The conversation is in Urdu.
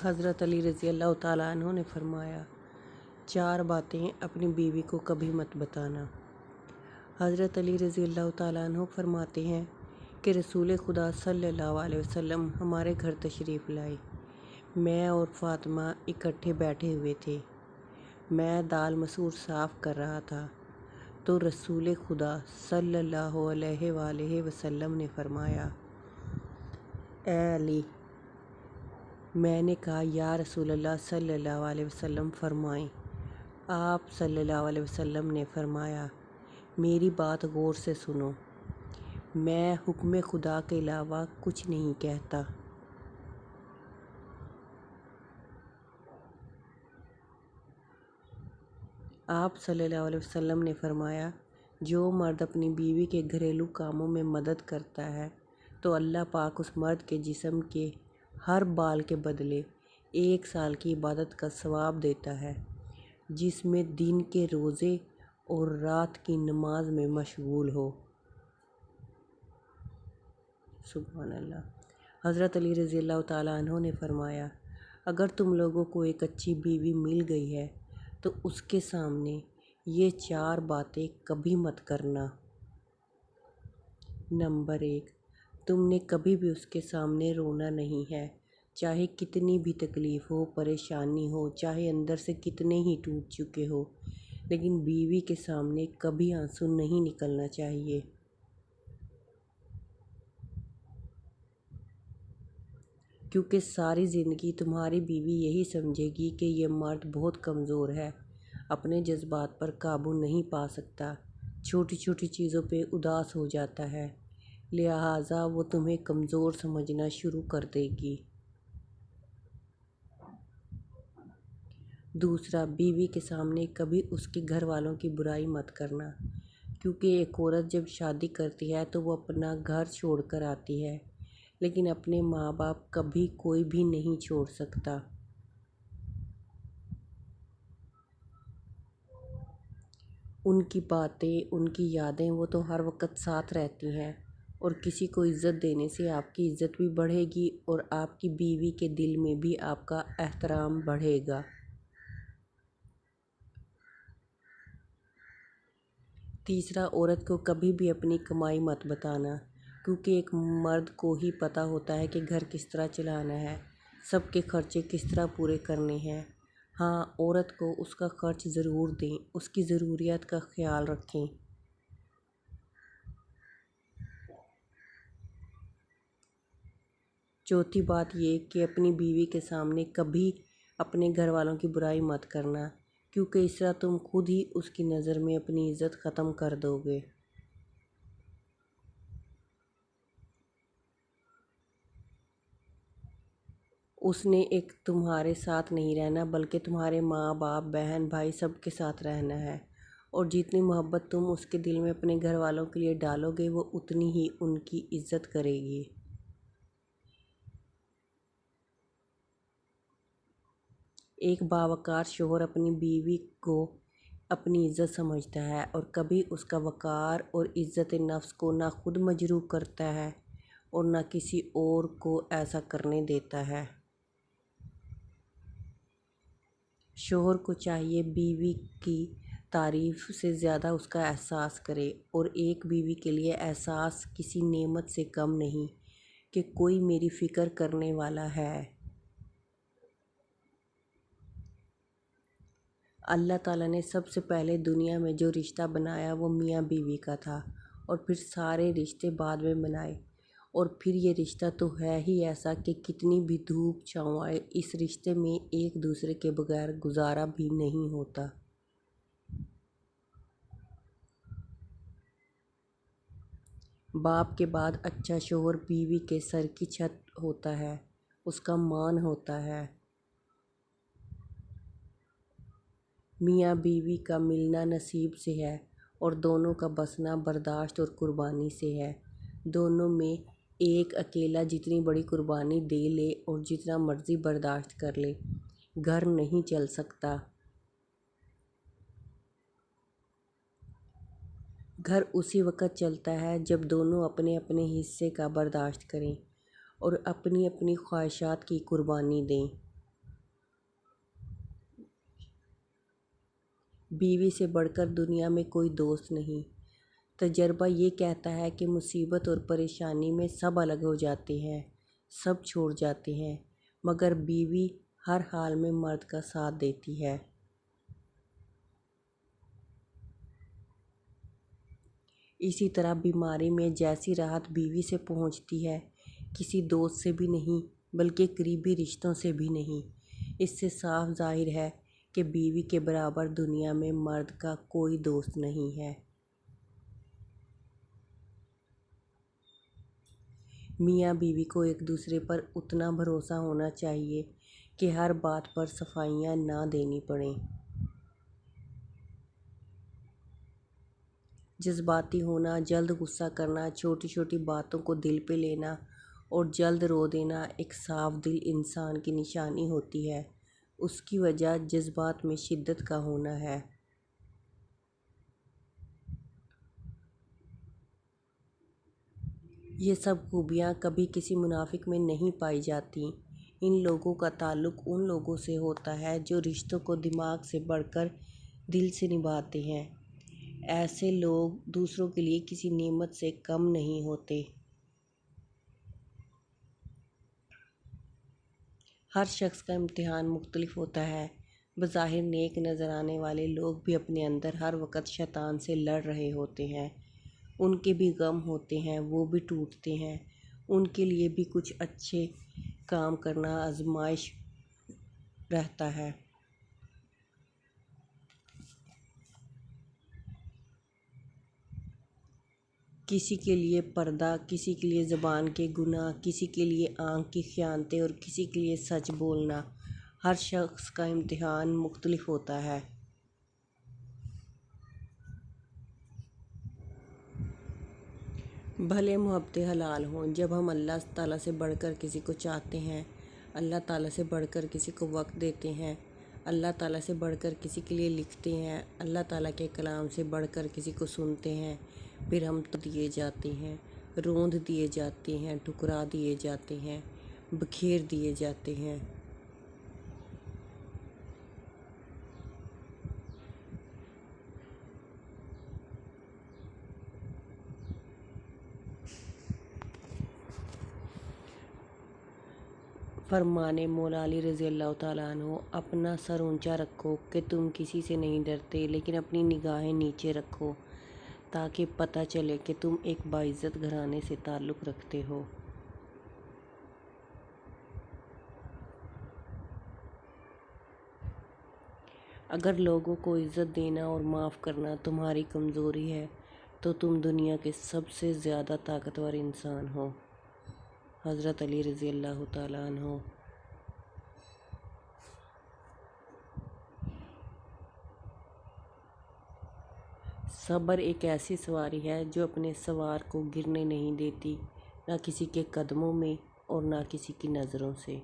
حضرت علی رضی اللہ تعالیٰ عنہ نے فرمایا، 4 باتیں اپنی بیوی کو کبھی مت بتانا۔ حضرت علی رضی اللہ تعالیٰ عنہ فرماتے ہیں کہ رسول خدا صلی اللہ علیہ وسلم ہمارے گھر تشریف لائے۔ میں اور فاطمہ اکٹھے بیٹھے ہوئے تھے۔ میں دال مسور صاف کر رہا تھا تو رسول خدا صلی اللہ علیہ وآلہ وسلم نے فرمایا، اے علی۔ میں نے کہا، یا رسول اللہ صلی اللہ علیہ وسلم فرمائیں۔ آپ صلی اللہ علیہ وسلم نے فرمایا، میری بات غور سے سنو، میں حکم خدا کے علاوہ کچھ نہیں کہتا۔ آپ صلی اللہ علیہ وسلم نے فرمایا، جو مرد اپنی بیوی کے گھریلو کاموں میں مدد کرتا ہے تو اللہ پاک اس مرد کے جسم کے ہر بال کے بدلے 1 سال کی عبادت کا ثواب دیتا ہے، جس میں دن کے روزے اور رات کی نماز میں مشغول ہو۔ سبحان اللہ۔ حضرت علی رضی اللہ تعالیٰ عنہ نے فرمایا، اگر تم لوگوں کو ایک اچھی بیوی مل گئی ہے تو اس کے سامنے یہ 4 باتیں کبھی مت کرنا۔ نمبر 1، تم نے کبھی بھی اس کے سامنے رونا نہیں ہے، چاہے کتنی بھی تکلیف ہو، پریشانی ہو، چاہے اندر سے کتنے ہی ٹوٹ چکے ہو، لیکن بیوی کے سامنے کبھی آنسو نہیں نکلنا چاہیے۔ کیونکہ ساری زندگی تمہاری بیوی یہی سمجھے گی کہ یہ مرد بہت کمزور ہے، اپنے جذبات پر قابو نہیں پا سکتا، چھوٹی چھوٹی چیزوں پہ اداس ہو جاتا ہے، لہٰذا وہ تمہیں کمزور سمجھنا شروع کر دے گی۔ دوسرا، بیوی کے سامنے کبھی اس کے گھر والوں کی برائی مت کرنا، کیونکہ ایک عورت جب شادی کرتی ہے تو وہ اپنا گھر چھوڑ کر آتی ہے، لیکن اپنے ماں باپ کبھی کوئی بھی نہیں چھوڑ سکتا۔ ان کی باتیں، ان کی یادیں وہ تو ہر وقت ساتھ رہتی ہیں، اور کسی کو عزت دینے سے آپ کی عزت بھی بڑھے گی اور آپ کی بیوی کے دل میں بھی آپ کا احترام بڑھے گا۔ تیسرا، عورت کو کبھی بھی اپنی کمائی مت بتانا، کیونکہ ایک مرد کو ہی پتہ ہوتا ہے کہ گھر کس طرح چلانا ہے، سب کے خرچے کس طرح پورے کرنے ہیں۔ ہاں، عورت کو اس کا خرچ ضرور دیں، اس کی ضروریات کا خیال رکھیں۔ چوتھی بات یہ کہ اپنی بیوی کے سامنے کبھی اپنے گھر والوں کی برائی مت کرنا، کیونکہ اس طرح تم خود ہی اس کی نظر میں اپنی عزت ختم کر دو گے۔ اس نے ایک تمہارے ساتھ نہیں رہنا بلکہ تمہارے ماں باپ، بہن بھائی سب کے ساتھ رہنا ہے، اور جتنی محبت تم اس کے دل میں اپنے گھر والوں کے لیے ڈالو گے وہ اتنی ہی ان کی عزت کرے گی۔ ایک باوقار شوہر اپنی بیوی کو اپنی عزت سمجھتا ہے اور کبھی اس کا وقار اور عزت نفس کو نہ خود مجروح کرتا ہے اور نہ کسی اور کو ایسا کرنے دیتا ہے۔ شوہر کو چاہیے بیوی کی تعریف سے زیادہ اس کا احساس کرے، اور ایک بیوی کے لیے احساس کسی نعمت سے کم نہیں کہ کوئی میری فکر کرنے والا ہے۔ اللہ تعالیٰ نے سب سے پہلے دنیا میں جو رشتہ بنایا وہ میاں بیوی کا تھا، اور پھر سارے رشتے بعد میں بنائے، اور پھر یہ رشتہ تو ہے ہی ایسا کہ کتنی بھی دھوپ چھاؤں آئے اس رشتے میں ایک دوسرے کے بغیر گزارا بھی نہیں ہوتا۔ باپ کے بعد اچھا شوہر بیوی کے سر کی چھت ہوتا ہے، اس کا مان ہوتا ہے۔ میاں بیوی کا ملنا نصیب سے ہے، اور دونوں کا بسنا برداشت اور قربانی سے ہے۔ دونوں میں ایک اکیلا جتنی بڑی قربانی دے لے اور جتنا مرضی برداشت کر لے، گھر نہیں چل سکتا۔ گھر اسی وقت چلتا ہے جب دونوں اپنے اپنے حصے کا برداشت کریں اور اپنی اپنی خواہشات کی قربانی دیں۔ بیوی سے بڑھ کر دنیا میں کوئی دوست نہیں۔ تجربہ یہ کہتا ہے کہ مصیبت اور پریشانی میں سب الگ ہو جاتے ہیں، سب چھوڑ جاتے ہیں، مگر بیوی ہر حال میں مرد کا ساتھ دیتی ہے۔ اسی طرح بیماری میں جیسی راحت بیوی سے پہنچتی ہے، کسی دوست سے بھی نہیں، بلکہ قریبی رشتوں سے بھی نہیں۔ اس سے صاف ظاہر ہے کہ بیوی کے برابر دنیا میں مرد کا کوئی دوست نہیں ہے۔ میاں بیوی کو ایک دوسرے پر اتنا بھروسہ ہونا چاہیے کہ ہر بات پر صفائیاں نہ دینی پڑیں۔ جذباتی ہونا، جلد غصہ کرنا، چھوٹی چھوٹی باتوں کو دل پہ لینا اور جلد رو دینا ایک صاف دل انسان کی نشانی ہوتی ہے۔ اس کی وجہ جذبات میں شدت کا ہونا ہے۔ یہ سب خوبیاں کبھی کسی منافق میں نہیں پائی جاتی۔ ان لوگوں کا تعلق ان لوگوں سے ہوتا ہے جو رشتوں کو دماغ سے بڑھ کر دل سے نبھاتے ہیں۔ ایسے لوگ دوسروں کے لیے کسی نعمت سے کم نہیں ہوتے۔ ہر شخص کا امتحان مختلف ہوتا ہے۔ بظاہر نیک نظر آنے والے لوگ بھی اپنے اندر ہر وقت شیطان سے لڑ رہے ہوتے ہیں۔ ان کے بھی غم ہوتے ہیں، وہ بھی ٹوٹتے ہیں۔ ان کے لیے بھی کچھ اچھے کام کرنا آزمائش رہتا ہے۔ کسی کے لیے پردہ، کسی کے لیے زبان کے گناہ، کسی کے لیے آنکھ کی خیانتیں اور کسی کے لیے سچ بولنا۔ ہر شخص کا امتحان مختلف ہوتا ہے۔ بھلے محبتیں حلال ہوں، جب ہم اللہ تعالیٰ سے بڑھ کر کسی کو چاہتے ہیں، اللہ تعالیٰ سے بڑھ کر کسی کو وقت دیتے ہیں، اللہ تعالیٰ سے بڑھ کر کسی کے لیے لکھتے ہیں، اللہ تعالیٰ کے کلام سے بڑھ کر کسی کو سنتے ہیں، پھر ہم تو دیے جاتے ہیں، روند دیے جاتے ہیں، ٹھکرا دیے جاتے ہیں، بکھیر دیے جاتے ہیں۔ فرمانے مولا علی رضی اللہ تعالیٰ عنہ، اپنا سر اونچا رکھو کہ تم کسی سے نہیں ڈرتے، لیکن اپنی نگاہیں نیچے رکھو تاکہ پتہ چلے کہ تم ایک باعزت گھرانے سے تعلق رکھتے ہو۔ اگر لوگوں کو عزت دینا اور معاف کرنا تمہاری کمزوری ہے تو تم دنیا کے سب سے زیادہ طاقتور انسان ہو۔ حضرت علی رضی اللہ تعالیٰ عنہ۔ صبر ایک ایسی سواری ہے جو اپنے سوار کو گرنے نہیں دیتی، نہ کسی کے قدموں میں اور نہ کسی کی نظروں سے۔